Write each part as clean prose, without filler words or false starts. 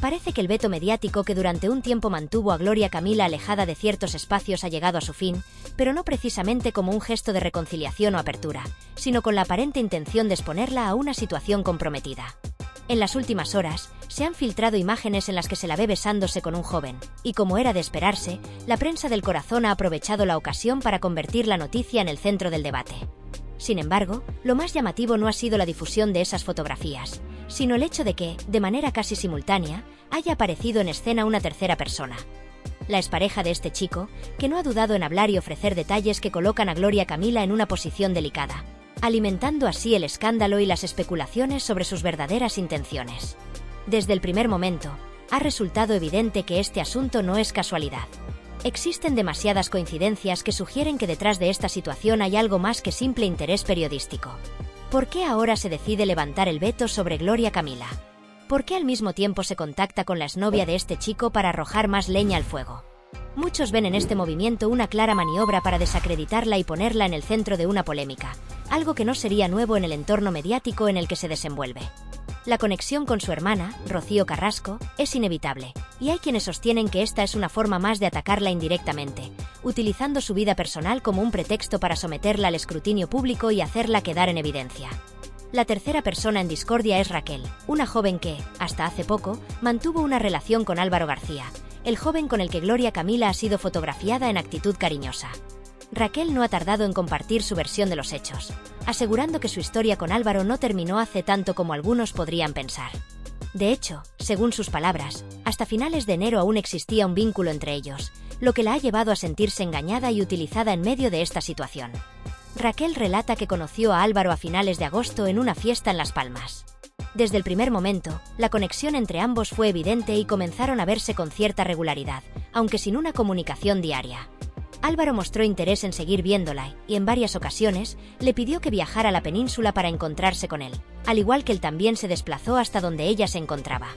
Parece que el veto mediático que durante un tiempo mantuvo a Gloria Camila alejada de ciertos espacios ha llegado a su fin, pero no precisamente como un gesto de reconciliación o apertura, sino con la aparente intención de exponerla a una situación comprometida. En las últimas horas, se han filtrado imágenes en las que se la ve besándose con un joven, y como era de esperarse, la prensa del corazón ha aprovechado la ocasión para convertir la noticia en el centro del debate. Sin embargo, lo más llamativo no ha sido la difusión de esas fotografías, sino el hecho de que, de manera casi simultánea, haya aparecido en escena una tercera persona. La expareja de este chico, que no ha dudado en hablar y ofrecer detalles que colocan a Gloria Camila en una posición delicada, alimentando así el escándalo y las especulaciones sobre sus verdaderas intenciones. Desde el primer momento, ha resultado evidente que este asunto no es casualidad. Existen demasiadas coincidencias que sugieren que detrás de esta situación hay algo más que simple interés periodístico. ¿Por qué ahora se decide levantar el veto sobre Gloria Camila? ¿Por qué al mismo tiempo se contacta con la exnovia de este chico para arrojar más leña al fuego? Muchos ven en este movimiento una clara maniobra para desacreditarla y ponerla en el centro de una polémica, algo que no sería nuevo en el entorno mediático en el que se desenvuelve. La conexión con su hermana, Rocío Carrasco, es inevitable, y hay quienes sostienen que esta es una forma más de atacarla indirectamente, utilizando su vida personal como un pretexto para someterla al escrutinio público y hacerla quedar en evidencia. La tercera persona en discordia es Raquel, una joven que, hasta hace poco, mantuvo una relación con Álvaro García, el joven con el que Gloria Camila ha sido fotografiada en actitud cariñosa. Raquel no ha tardado en compartir su versión de los hechos, asegurando que su historia con Álvaro no terminó hace tanto como algunos podrían pensar. De hecho, según sus palabras, hasta finales de enero aún existía un vínculo entre ellos, lo que la ha llevado a sentirse engañada y utilizada en medio de esta situación. Raquel relata que conoció a Álvaro a finales de agosto en una fiesta en Las Palmas. Desde el primer momento, la conexión entre ambos fue evidente y comenzaron a verse con cierta regularidad, aunque sin una comunicación diaria. Álvaro mostró interés en seguir viéndola y, en varias ocasiones, le pidió que viajara a la península para encontrarse con él, al igual que él también se desplazó hasta donde ella se encontraba.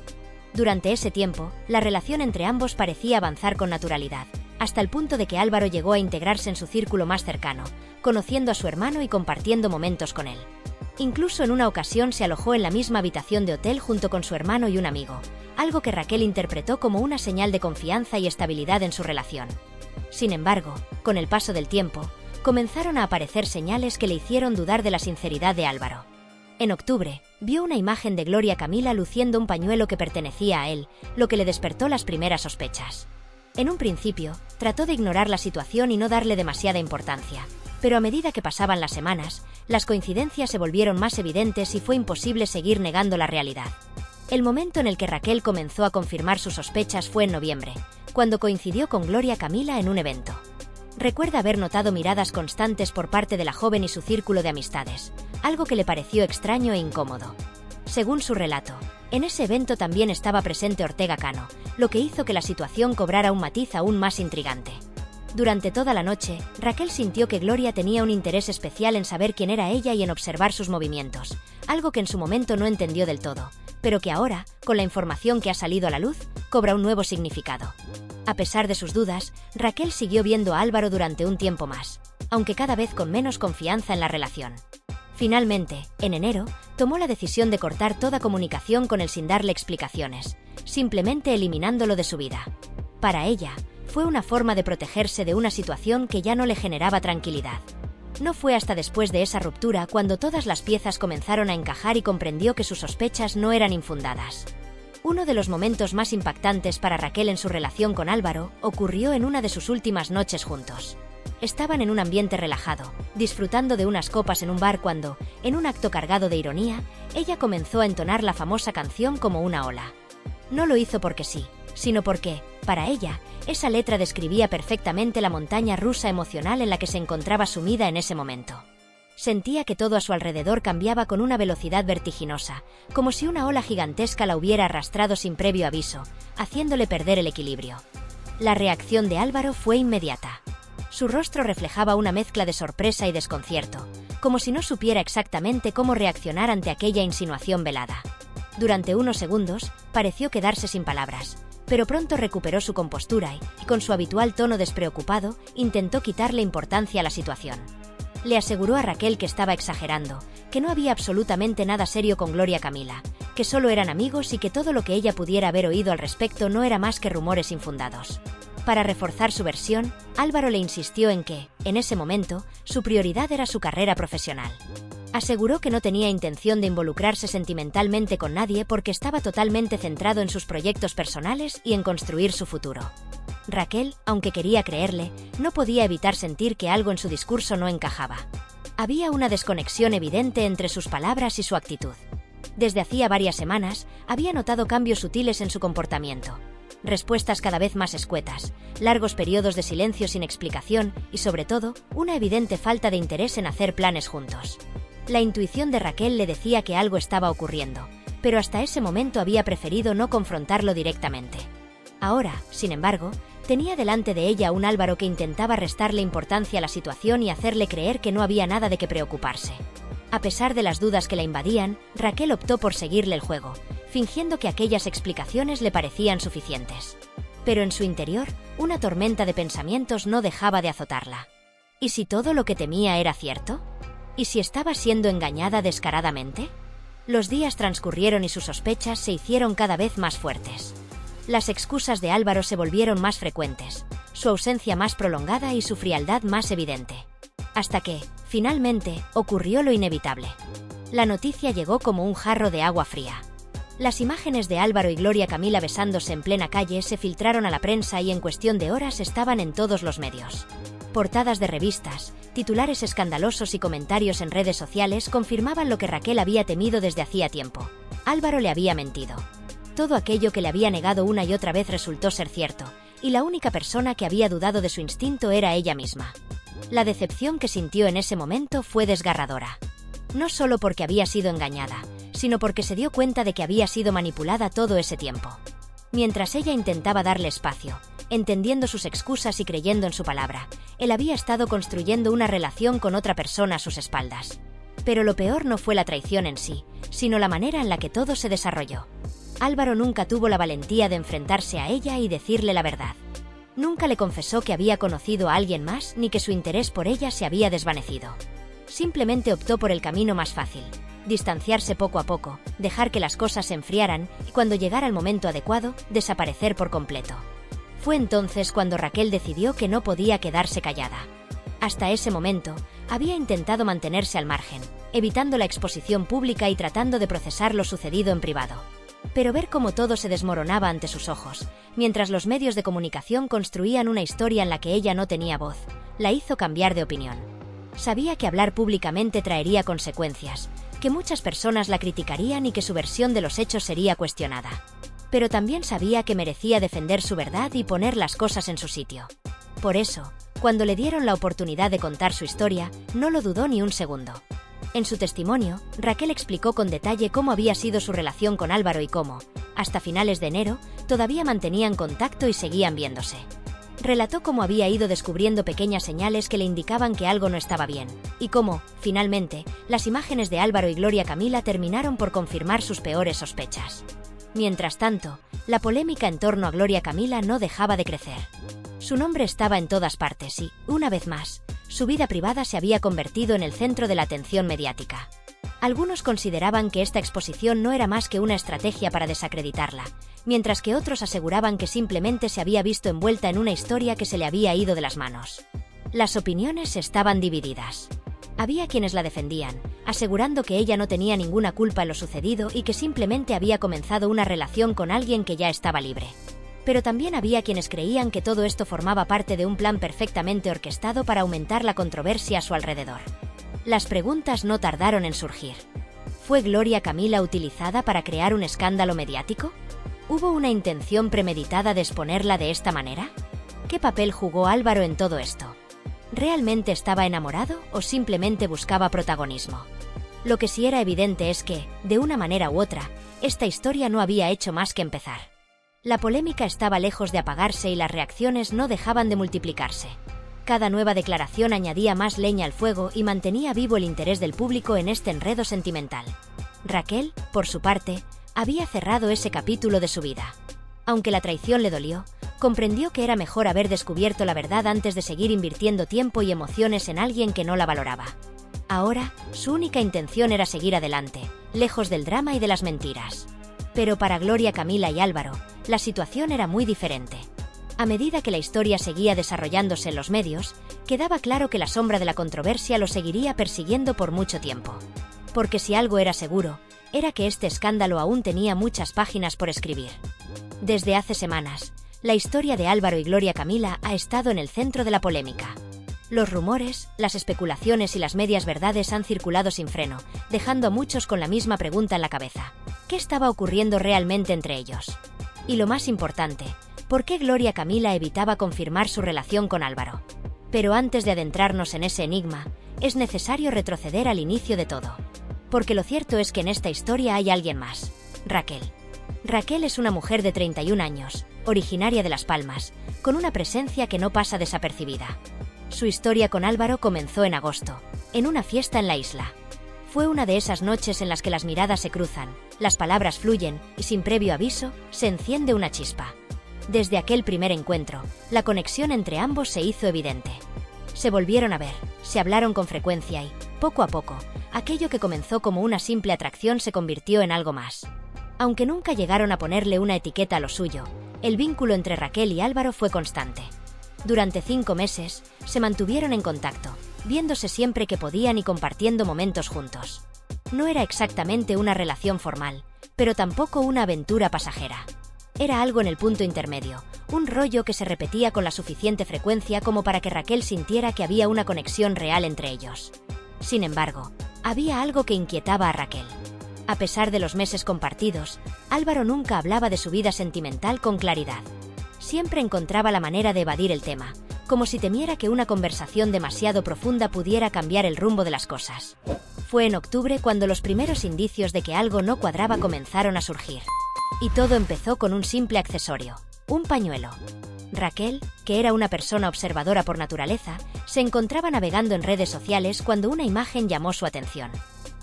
Durante ese tiempo, la relación entre ambos parecía avanzar con naturalidad, hasta el punto de que Álvaro llegó a integrarse en su círculo más cercano, conociendo a su hermano y compartiendo momentos con él. Incluso en una ocasión se alojó en la misma habitación de hotel junto con su hermano y un amigo, algo que Raquel interpretó como una señal de confianza y estabilidad en su relación. Sin embargo, con el paso del tiempo, comenzaron a aparecer señales que le hicieron dudar de la sinceridad de Álvaro. En octubre, vio una imagen de Gloria Camila luciendo un pañuelo que pertenecía a él, lo que le despertó las primeras sospechas. En un principio, trató de ignorar la situación y no darle demasiada importancia, pero a medida que pasaban las semanas, las coincidencias se volvieron más evidentes y fue imposible seguir negando la realidad. El momento en el que Raquel comenzó a confirmar sus sospechas fue en noviembre, cuando coincidió con Gloria Camila en un evento. Recuerda haber notado miradas constantes por parte de la joven y su círculo de amistades, algo que le pareció extraño e incómodo. Según su relato, en ese evento también estaba presente Ortega Cano, lo que hizo que la situación cobrara un matiz aún más intrigante. Durante toda la noche, Raquel sintió que Gloria tenía un interés especial en saber quién era ella y en observar sus movimientos, algo que en su momento no entendió del todo, pero que ahora, con la información que ha salido a la luz, cobra un nuevo significado. A pesar de sus dudas, Raquel siguió viendo a Álvaro durante un tiempo más, aunque cada vez con menos confianza en la relación. Finalmente, en enero, tomó la decisión de cortar toda comunicación con él sin darle explicaciones, simplemente eliminándolo de su vida. Para ella, fue una forma de protegerse de una situación que ya no le generaba tranquilidad. No fue hasta después de esa ruptura cuando todas las piezas comenzaron a encajar y comprendió que sus sospechas no eran infundadas. Uno de los momentos más impactantes para Raquel en su relación con Álvaro ocurrió en una de sus últimas noches juntos. Estaban en un ambiente relajado, disfrutando de unas copas en un bar cuando, en un acto cargado de ironía, ella comenzó a entonar la famosa canción como una ola. No lo hizo porque sí, sino porque, para ella, esa letra describía perfectamente la montaña rusa emocional en la que se encontraba sumida en ese momento. Sentía que todo a su alrededor cambiaba con una velocidad vertiginosa, como si una ola gigantesca la hubiera arrastrado sin previo aviso, haciéndole perder el equilibrio. La reacción de Álvaro fue inmediata. Su rostro reflejaba una mezcla de sorpresa y desconcierto, como si no supiera exactamente cómo reaccionar ante aquella insinuación velada. Durante unos segundos, pareció quedarse sin palabras, pero pronto recuperó su compostura y, con su habitual tono despreocupado, intentó quitarle importancia a la situación. Le aseguró a Raquel que estaba exagerando, que no había absolutamente nada serio con Gloria Camila, que solo eran amigos y que todo lo que ella pudiera haber oído al respecto no era más que rumores infundados. Para reforzar su versión, Álvaro le insistió en que, en ese momento, su prioridad era su carrera profesional. Aseguró que no tenía intención de involucrarse sentimentalmente con nadie porque estaba totalmente centrado en sus proyectos personales y en construir su futuro. Raquel, aunque quería creerle, no podía evitar sentir que algo en su discurso no encajaba. Había una desconexión evidente entre sus palabras y su actitud. Desde hacía varias semanas, había notado cambios sutiles en su comportamiento. Respuestas cada vez más escuetas, largos periodos de silencio sin explicación y, sobre todo, una evidente falta de interés en hacer planes juntos. La intuición de Raquel le decía que algo estaba ocurriendo, pero hasta ese momento había preferido no confrontarlo directamente. Ahora, sin embargo, tenía delante de ella un Álvaro que intentaba restarle importancia a la situación y hacerle creer que no había nada de qué preocuparse. A pesar de las dudas que la invadían, Raquel optó por seguirle el juego, fingiendo que aquellas explicaciones le parecían suficientes. Pero en su interior, una tormenta de pensamientos no dejaba de azotarla. ¿Y si todo lo que temía era cierto? ¿Y si estaba siendo engañada descaradamente? Los días transcurrieron y sus sospechas se hicieron cada vez más fuertes. Las excusas de Álvaro se volvieron más frecuentes, su ausencia más prolongada y su frialdad más evidente. Hasta que, finalmente, ocurrió lo inevitable. La noticia llegó como un jarro de agua fría. Las imágenes de Álvaro y Gloria Camila besándose en plena calle se filtraron a la prensa y en cuestión de horas estaban en todos los medios. Portadas de revistas, titulares escandalosos y comentarios en redes sociales confirmaban lo que Raquel había temido desde hacía tiempo. Álvaro le había mentido. Todo aquello que le había negado una y otra vez resultó ser cierto, y la única persona que había dudado de su instinto era ella misma. La decepción que sintió en ese momento fue desgarradora. No solo porque había sido engañada, sino porque se dio cuenta de que había sido manipulada todo ese tiempo. Mientras ella intentaba darle espacio, entendiendo sus excusas y creyendo en su palabra, él había estado construyendo una relación con otra persona a sus espaldas. Pero lo peor no fue la traición en sí, sino la manera en la que todo se desarrolló. Álvaro nunca tuvo la valentía de enfrentarse a ella y decirle la verdad. Nunca le confesó que había conocido a alguien más ni que su interés por ella se había desvanecido. Simplemente optó por el camino más fácil, distanciarse poco a poco, dejar que las cosas se enfriaran y cuando llegara el momento adecuado, desaparecer por completo. Fue entonces cuando Raquel decidió que no podía quedarse callada. Hasta ese momento, había intentado mantenerse al margen, evitando la exposición pública y tratando de procesar lo sucedido en privado. Pero ver cómo todo se desmoronaba ante sus ojos, mientras los medios de comunicación construían una historia en la que ella no tenía voz, la hizo cambiar de opinión. Sabía que hablar públicamente traería consecuencias, que muchas personas la criticarían y que su versión de los hechos sería cuestionada. Pero también sabía que merecía defender su verdad y poner las cosas en su sitio. Por eso, cuando le dieron la oportunidad de contar su historia, no lo dudó ni un segundo. En su testimonio, Raquel explicó con detalle cómo había sido su relación con Álvaro y cómo, hasta finales de enero, todavía mantenían contacto y seguían viéndose. Relató cómo había ido descubriendo pequeñas señales que le indicaban que algo no estaba bien, y cómo, finalmente, las imágenes de Álvaro y Gloria Camila terminaron por confirmar sus peores sospechas. Mientras tanto, la polémica en torno a Gloria Camila no dejaba de crecer. Su nombre estaba en todas partes y, una vez más, su vida privada se había convertido en el centro de la atención mediática. Algunos consideraban que esta exposición no era más que una estrategia para desacreditarla, mientras que otros aseguraban que simplemente se había visto envuelta en una historia que se le había ido de las manos. Las opiniones estaban divididas. Había quienes la defendían, asegurando que ella no tenía ninguna culpa en lo sucedido y que simplemente había comenzado una relación con alguien que ya estaba libre. Pero también había quienes creían que todo esto formaba parte de un plan perfectamente orquestado para aumentar la controversia a su alrededor. Las preguntas no tardaron en surgir. ¿Fue Gloria Camila utilizada para crear un escándalo mediático? ¿Hubo una intención premeditada de exponerla de esta manera? ¿Qué papel jugó Álvaro en todo esto? ¿Realmente estaba enamorado o simplemente buscaba protagonismo? Lo que sí era evidente es que, de una manera u otra, esta historia no había hecho más que empezar. La polémica estaba lejos de apagarse y las reacciones no dejaban de multiplicarse. Cada nueva declaración añadía más leña al fuego y mantenía vivo el interés del público en este enredo sentimental. Raquel, por su parte, había cerrado ese capítulo de su vida. Aunque la traición le dolió, comprendió que era mejor haber descubierto la verdad antes de seguir invirtiendo tiempo y emociones en alguien que no la valoraba. Ahora, su única intención era seguir adelante, lejos del drama y de las mentiras. Pero para Gloria Camila y Álvaro, la situación era muy diferente. A medida que la historia seguía desarrollándose en los medios, quedaba claro que la sombra de la controversia lo seguiría persiguiendo por mucho tiempo. Porque si algo era seguro, era que este escándalo aún tenía muchas páginas por escribir. Desde hace semanas, la historia de Álvaro y Gloria Camila ha estado en el centro de la polémica. Los rumores, las especulaciones y las medias verdades han circulado sin freno, dejando a muchos con la misma pregunta en la cabeza. ¿Qué estaba ocurriendo realmente entre ellos? Y lo más importante, ¿por qué Gloria Camila evitaba confirmar su relación con Álvaro? Pero antes de adentrarnos en ese enigma, es necesario retroceder al inicio de todo. Porque lo cierto es que en esta historia hay alguien más: Raquel. Raquel es una mujer de 31 años, originaria de Las Palmas, con una presencia que no pasa desapercibida. Su historia con Álvaro comenzó en agosto, en una fiesta en la isla. Fue una de esas noches en las que las miradas se cruzan, las palabras fluyen y sin previo aviso, se enciende una chispa. Desde aquel primer encuentro, la conexión entre ambos se hizo evidente. Se volvieron a ver, se hablaron con frecuencia y, poco a poco, aquello que comenzó como una simple atracción se convirtió en algo más. Aunque nunca llegaron a ponerle una etiqueta a lo suyo, el vínculo entre Raquel y Álvaro fue constante. Durante 5 meses, se mantuvieron en contacto, viéndose siempre que podían y compartiendo momentos juntos. No era exactamente una relación formal, pero tampoco una aventura pasajera. Era algo en el punto intermedio, un rollo que se repetía con la suficiente frecuencia como para que Raquel sintiera que había una conexión real entre ellos. Sin embargo, había algo que inquietaba a Raquel. A pesar de los meses compartidos, Álvaro nunca hablaba de su vida sentimental con claridad. Siempre encontraba la manera de evadir el tema, como si temiera que una conversación demasiado profunda pudiera cambiar el rumbo de las cosas. Fue en octubre cuando los primeros indicios de que algo no cuadraba comenzaron a surgir. Y todo empezó con un simple accesorio: un pañuelo. Raquel, que era una persona observadora por naturaleza, se encontraba navegando en redes sociales cuando una imagen llamó su atención.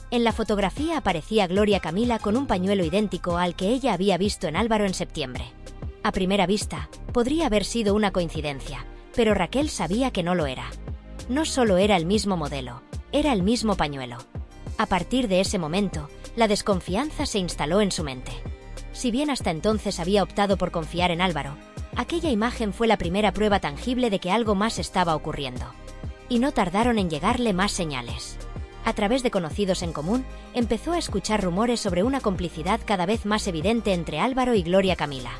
En la fotografía aparecía Gloria Camila con un pañuelo idéntico al que ella había visto en Álvaro en septiembre. A primera vista, podría haber sido una coincidencia, pero Raquel sabía que no lo era. No solo era el mismo modelo, era el mismo pañuelo. A partir de ese momento, la desconfianza se instaló en su mente. Si bien hasta entonces había optado por confiar en Álvaro, aquella imagen fue la primera prueba tangible de que algo más estaba ocurriendo. Y no tardaron en llegarle más señales. A través de conocidos en común, empezó a escuchar rumores sobre una complicidad cada vez más evidente entre Álvaro y Gloria Camila.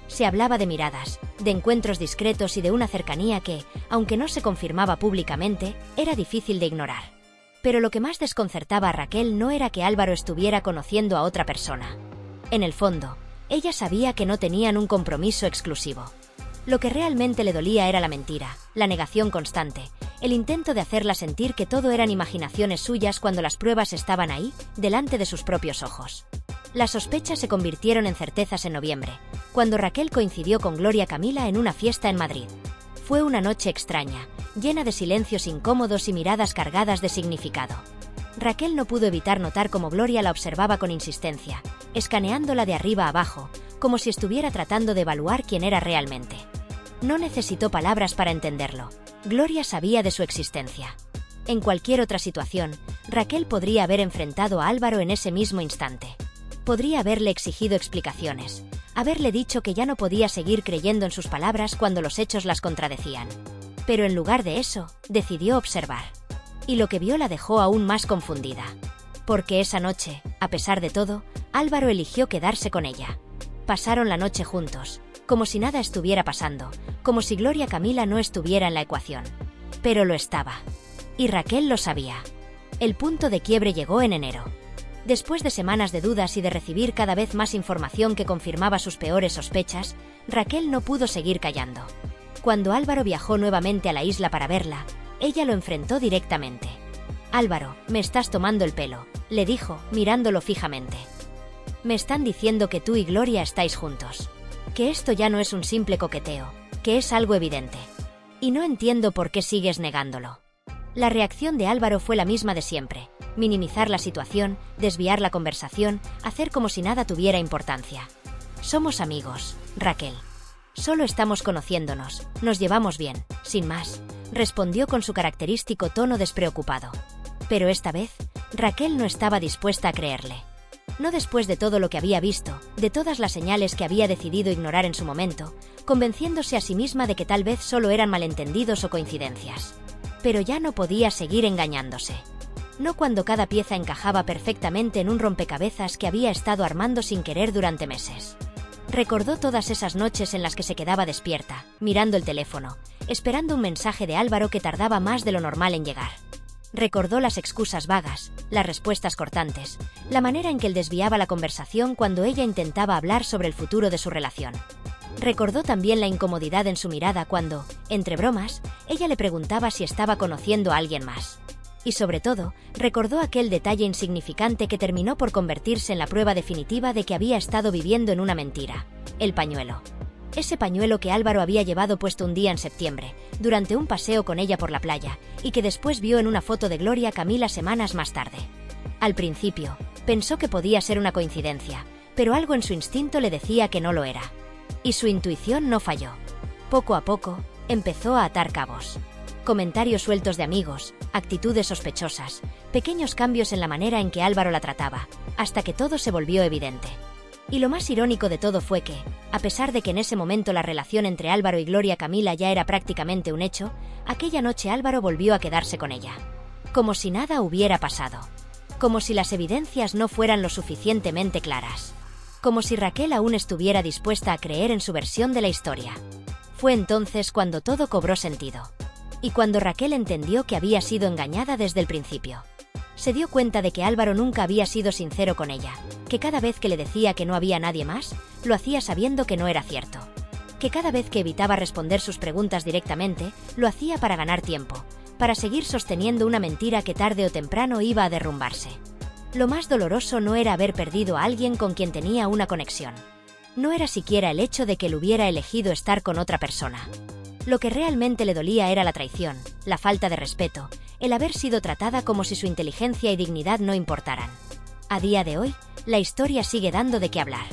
Se hablaba de miradas, de encuentros discretos y de una cercanía que, aunque no se confirmaba públicamente, era difícil de ignorar. Pero lo que más desconcertaba a Raquel no era que Álvaro estuviera conociendo a otra persona. En el fondo, ella sabía que no tenían un compromiso exclusivo. Lo que realmente le dolía era la mentira, la negación constante, el intento de hacerla sentir que todo eran imaginaciones suyas cuando las pruebas estaban ahí, delante de sus propios ojos. Las sospechas se convirtieron en certezas en noviembre, cuando Raquel coincidió con Gloria Camila en una fiesta en Madrid. Fue una noche extraña, llena de silencios incómodos y miradas cargadas de significado. Raquel no pudo evitar notar cómo Gloria la observaba con insistencia, escaneándola de arriba a abajo, como si estuviera tratando de evaluar quién era realmente. No necesitó palabras para entenderlo. Gloria sabía de su existencia. En cualquier otra situación, Raquel podría haber enfrentado a Álvaro en ese mismo instante. Podría haberle exigido explicaciones, haberle dicho que ya no podía seguir creyendo en sus palabras cuando los hechos las contradecían. Pero en lugar de eso, decidió observar. Y lo que vio la dejó aún más confundida. Porque esa noche, a pesar de todo, Álvaro eligió quedarse con ella. Pasaron la noche juntos, como si nada estuviera pasando, como si Gloria Camila no estuviera en la ecuación. Pero lo estaba. Y Raquel lo sabía. El punto de quiebre llegó en enero. Después de semanas de dudas y de recibir cada vez más información que confirmaba sus peores sospechas, Raquel no pudo seguir callando. Cuando Álvaro viajó nuevamente a la isla para verla, ella lo enfrentó directamente. «Álvaro, me estás tomando el pelo», le dijo, mirándolo fijamente. «Me están diciendo que tú y Gloria estáis juntos. Que esto ya no es un simple coqueteo, que es algo evidente. Y no entiendo por qué sigues negándolo». La reacción de Álvaro fue la misma de siempre: minimizar la situación, desviar la conversación, hacer como si nada tuviera importancia. «Somos amigos, Raquel. Solo estamos conociéndonos, nos llevamos bien, sin más», respondió con su característico tono despreocupado. Pero esta vez, Raquel no estaba dispuesta a creerle. No después de todo lo que había visto, de todas las señales que había decidido ignorar en su momento, convenciéndose a sí misma de que tal vez solo eran malentendidos o coincidencias. Pero ya no podía seguir engañándose. No cuando cada pieza encajaba perfectamente en un rompecabezas que había estado armando sin querer durante meses. Recordó todas esas noches en las que se quedaba despierta, mirando el teléfono, esperando un mensaje de Álvaro que tardaba más de lo normal en llegar. Recordó las excusas vagas, las respuestas cortantes, la manera en que él desviaba la conversación cuando ella intentaba hablar sobre el futuro de su relación. Recordó también la incomodidad en su mirada cuando, entre bromas, ella le preguntaba si estaba conociendo a alguien más. Y sobre todo, recordó aquel detalle insignificante que terminó por convertirse en la prueba definitiva de que había estado viviendo en una mentira: el pañuelo. Ese pañuelo que Álvaro había llevado puesto un día en septiembre, durante un paseo con ella por la playa, y que después vio en una foto de Gloria Camila semanas más tarde. Al principio, pensó que podía ser una coincidencia, pero algo en su instinto le decía que no lo era. Y su intuición no falló. Poco a poco, empezó a atar cabos. Comentarios sueltos de amigos, actitudes sospechosas, pequeños cambios en la manera en que Álvaro la trataba, hasta que todo se volvió evidente. Y lo más irónico de todo fue que, a pesar de que en ese momento la relación entre Álvaro y Gloria Camila ya era prácticamente un hecho, aquella noche Álvaro volvió a quedarse con ella. Como si nada hubiera pasado. Como si las evidencias no fueran lo suficientemente claras. Como si Raquel aún estuviera dispuesta a creer en su versión de la historia. Fue entonces cuando todo cobró sentido. Y cuando Raquel entendió que había sido engañada desde el principio. Se dio cuenta de que Álvaro nunca había sido sincero con ella, que cada vez que le decía que no había nadie más, lo hacía sabiendo que no era cierto. Que cada vez que evitaba responder sus preguntas directamente, lo hacía para ganar tiempo, para seguir sosteniendo una mentira que tarde o temprano iba a derrumbarse. Lo más doloroso no era haber perdido a alguien con quien tenía una conexión. No era siquiera el hecho de que él hubiera elegido estar con otra persona. Lo que realmente le dolía era la traición, la falta de respeto, el haber sido tratada como si su inteligencia y dignidad no importaran. A día de hoy, la historia sigue dando de qué hablar.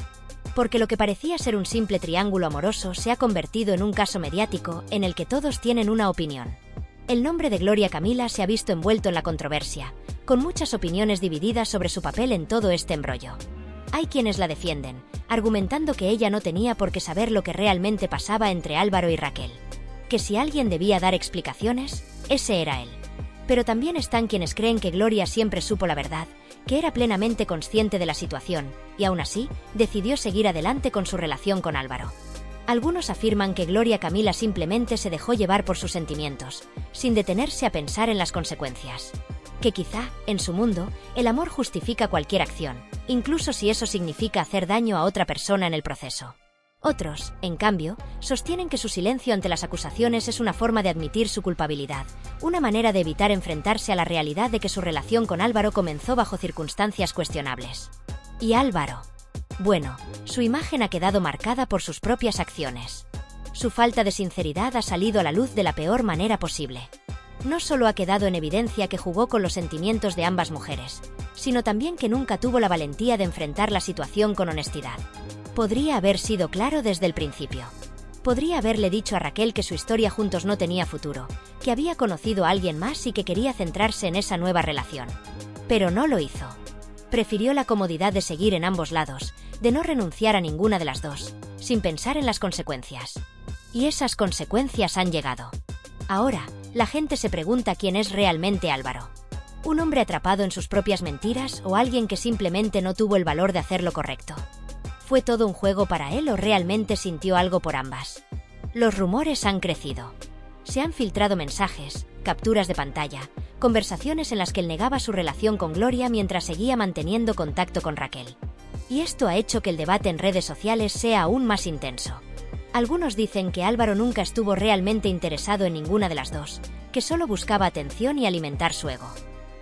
Porque lo que parecía ser un simple triángulo amoroso se ha convertido en un caso mediático en el que todos tienen una opinión. El nombre de Gloria Camila se ha visto envuelto en la controversia, con muchas opiniones divididas sobre su papel en todo este embrollo. Hay quienes la defienden, argumentando que ella no tenía por qué saber lo que realmente pasaba entre Álvaro y Raquel. Que si alguien debía dar explicaciones, ese era él. Pero también están quienes creen que Gloria siempre supo la verdad, que era plenamente consciente de la situación, y aún así, decidió seguir adelante con su relación con Álvaro. Algunos afirman que Gloria Camila simplemente se dejó llevar por sus sentimientos, sin detenerse a pensar en las consecuencias. Que quizá, en su mundo, el amor justifica cualquier acción, incluso si eso significa hacer daño a otra persona en el proceso. Otros, en cambio, sostienen que su silencio ante las acusaciones es una forma de admitir su culpabilidad, una manera de evitar enfrentarse a la realidad de que su relación con Álvaro comenzó bajo circunstancias cuestionables. ¿Y Álvaro? Bueno, su imagen ha quedado marcada por sus propias acciones. Su falta de sinceridad ha salido a la luz de la peor manera posible. No solo ha quedado en evidencia que jugó con los sentimientos de ambas mujeres, sino también que nunca tuvo la valentía de enfrentar la situación con honestidad. Podría haber sido claro desde el principio. Podría haberle dicho a Raquel que su historia juntos no tenía futuro, que había conocido a alguien más y que quería centrarse en esa nueva relación. Pero no lo hizo. Prefirió la comodidad de seguir en ambos lados, de no renunciar a ninguna de las dos, sin pensar en las consecuencias. Y esas consecuencias han llegado. Ahora, la gente se pregunta quién es realmente Álvaro. ¿Un hombre atrapado en sus propias mentiras o alguien que simplemente no tuvo el valor de hacer lo correcto? ¿Fue todo un juego para él o realmente sintió algo por ambas? Los rumores han crecido. Se han filtrado mensajes, capturas de pantalla, conversaciones en las que él negaba su relación con Gloria mientras seguía manteniendo contacto con Raquel. Y esto ha hecho que el debate en redes sociales sea aún más intenso. Algunos dicen que Álvaro nunca estuvo realmente interesado en ninguna de las dos, que solo buscaba atención y alimentar su ego.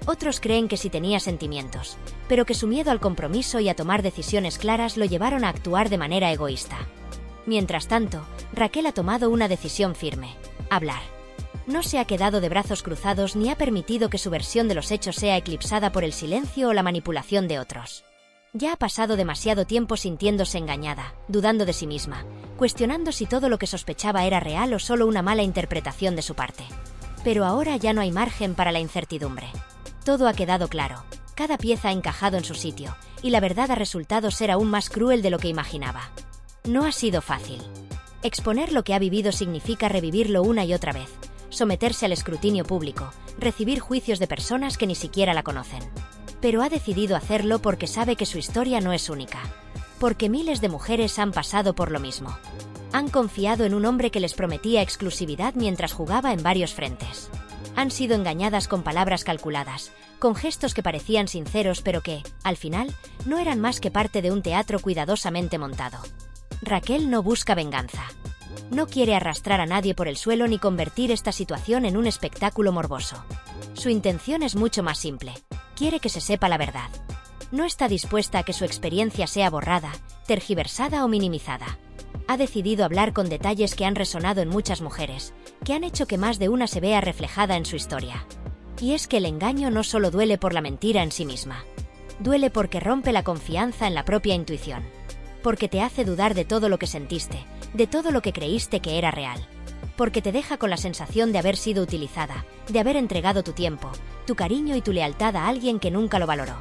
Otros creen que sí tenía sentimientos, pero que su miedo al compromiso y a tomar decisiones claras lo llevaron a actuar de manera egoísta. Mientras tanto, Raquel ha tomado una decisión firme: hablar. No se ha quedado de brazos cruzados ni ha permitido que su versión de los hechos sea eclipsada por el silencio o la manipulación de otros. Ya ha pasado demasiado tiempo sintiéndose engañada, dudando de sí misma, cuestionando si todo lo que sospechaba era real o solo una mala interpretación de su parte. Pero ahora ya no hay margen para la incertidumbre. Todo ha quedado claro, cada pieza ha encajado en su sitio, y la verdad ha resultado ser aún más cruel de lo que imaginaba. No ha sido fácil. Exponer lo que ha vivido significa revivirlo una y otra vez, someterse al escrutinio público, recibir juicios de personas que ni siquiera la conocen. Pero ha decidido hacerlo porque sabe que su historia no es única. Porque miles de mujeres han pasado por lo mismo. Han confiado en un hombre que les prometía exclusividad mientras jugaba en varios frentes. Han sido engañadas con palabras calculadas, con gestos que parecían sinceros pero que, al final, no eran más que parte de un teatro cuidadosamente montado. Raquel no busca venganza. No quiere arrastrar a nadie por el suelo ni convertir esta situación en un espectáculo morboso. Su intención es mucho más simple. Quiere que se sepa la verdad. No está dispuesta a que su experiencia sea borrada, tergiversada o minimizada. Ha decidido hablar con detalles que han resonado en muchas mujeres, que han hecho que más de una se vea reflejada en su historia. Y es que el engaño no solo duele por la mentira en sí misma. Duele porque rompe la confianza en la propia intuición. Porque te hace dudar de todo lo que sentiste, de todo lo que creíste que era real. Porque te deja con la sensación de haber sido utilizada, de haber entregado tu tiempo, tu cariño y tu lealtad a alguien que nunca lo valoró.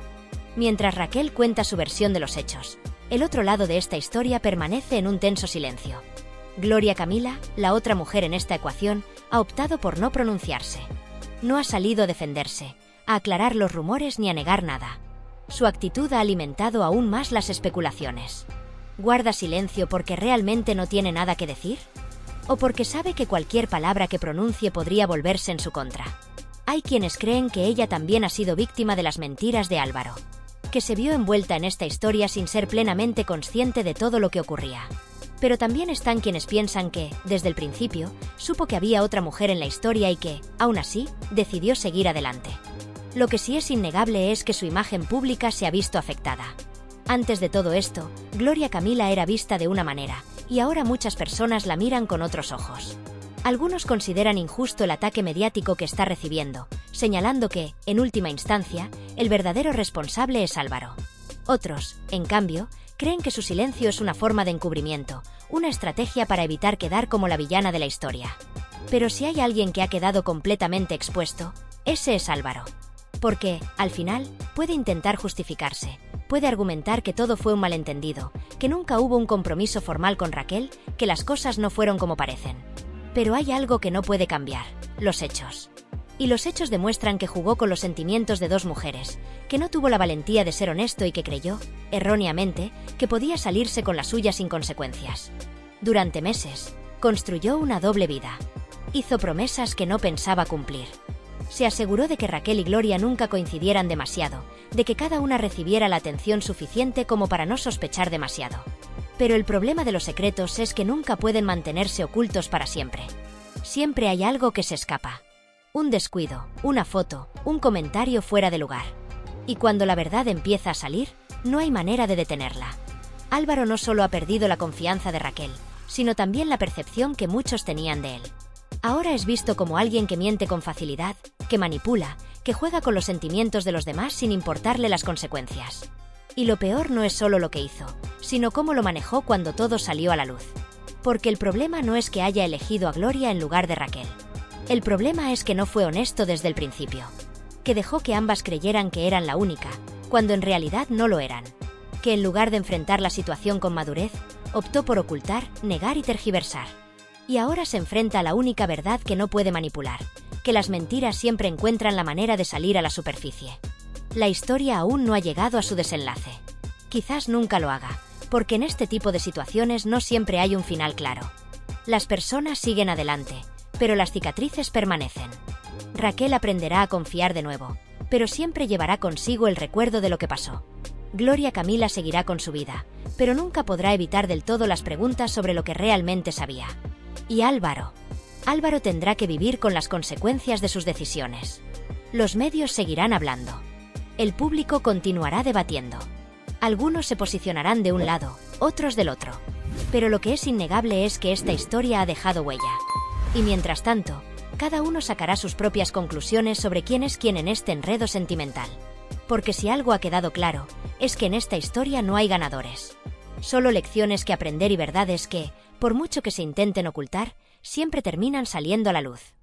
Mientras Raquel cuenta su versión de los hechos, el otro lado de esta historia permanece en un tenso silencio. Gloria Camila, la otra mujer en esta ecuación, ha optado por no pronunciarse. No ha salido a defenderse, a aclarar los rumores ni a negar nada. Su actitud ha alimentado aún más las especulaciones. ¿Guarda silencio porque realmente no tiene nada que decir? ¿O porque sabe que cualquier palabra que pronuncie podría volverse en su contra? Hay quienes creen que ella también ha sido víctima de las mentiras de Álvaro, que se vio envuelta en esta historia sin ser plenamente consciente de todo lo que ocurría. Pero también están quienes piensan que, desde el principio, supo que había otra mujer en la historia y que, aún así, decidió seguir adelante. Lo que sí es innegable es que su imagen pública se ha visto afectada. Antes de todo esto, Gloria Camila era vista de una manera, y ahora muchas personas la miran con otros ojos. Algunos consideran injusto el ataque mediático que está recibiendo, señalando que, en última instancia, el verdadero responsable es Álvaro. Otros, en cambio, creen que su silencio es una forma de encubrimiento, una estrategia para evitar quedar como la villana de la historia. Pero si hay alguien que ha quedado completamente expuesto, ese es Álvaro. Porque, al final, puede intentar justificarse, puede argumentar que todo fue un malentendido, que nunca hubo un compromiso formal con Raquel, que las cosas no fueron como parecen. Pero hay algo que no puede cambiar: los hechos. Y los hechos demuestran que jugó con los sentimientos de dos mujeres, que no tuvo la valentía de ser honesto y que creyó, erróneamente, que podía salirse con la suya sin consecuencias. Durante meses, construyó una doble vida. Hizo promesas que no pensaba cumplir. Se aseguró de que Raquel y Gloria nunca coincidieran demasiado, de que cada una recibiera la atención suficiente como para no sospechar demasiado. Pero el problema de los secretos es que nunca pueden mantenerse ocultos para siempre. Siempre hay algo que se escapa. Un descuido, una foto, un comentario fuera de lugar. Y cuando la verdad empieza a salir, no hay manera de detenerla. Álvaro no solo ha perdido la confianza de Raquel, sino también la percepción que muchos tenían de él. Ahora es visto como alguien que miente con facilidad, que manipula, que juega con los sentimientos de los demás sin importarle las consecuencias. Y lo peor no es solo lo que hizo, sino cómo lo manejó cuando todo salió a la luz. Porque el problema no es que haya elegido a Gloria en lugar de Raquel. El problema es que no fue honesto desde el principio. Que dejó que ambas creyeran que eran la única, cuando en realidad no lo eran. Que en lugar de enfrentar la situación con madurez, optó por ocultar, negar y tergiversar. Y ahora se enfrenta a la única verdad que no puede manipular: que las mentiras siempre encuentran la manera de salir a la superficie. La historia aún no ha llegado a su desenlace. Quizás nunca lo haga, porque en este tipo de situaciones no siempre hay un final claro. Las personas siguen adelante, pero las cicatrices permanecen. Raquel aprenderá a confiar de nuevo, pero siempre llevará consigo el recuerdo de lo que pasó. Gloria Camila seguirá con su vida, pero nunca podrá evitar del todo las preguntas sobre lo que realmente sabía. Y Álvaro tendrá que vivir con las consecuencias de sus decisiones. Los medios seguirán hablando. El público continuará debatiendo. Algunos se posicionarán de un lado, otros del otro. Pero lo que es innegable es que esta historia ha dejado huella. Y mientras tanto, cada uno sacará sus propias conclusiones sobre quién es quién en este enredo sentimental. Porque si algo ha quedado claro, es que en esta historia no hay ganadores. Solo lecciones que aprender y verdades que, por mucho que se intenten ocultar, siempre terminan saliendo a la luz.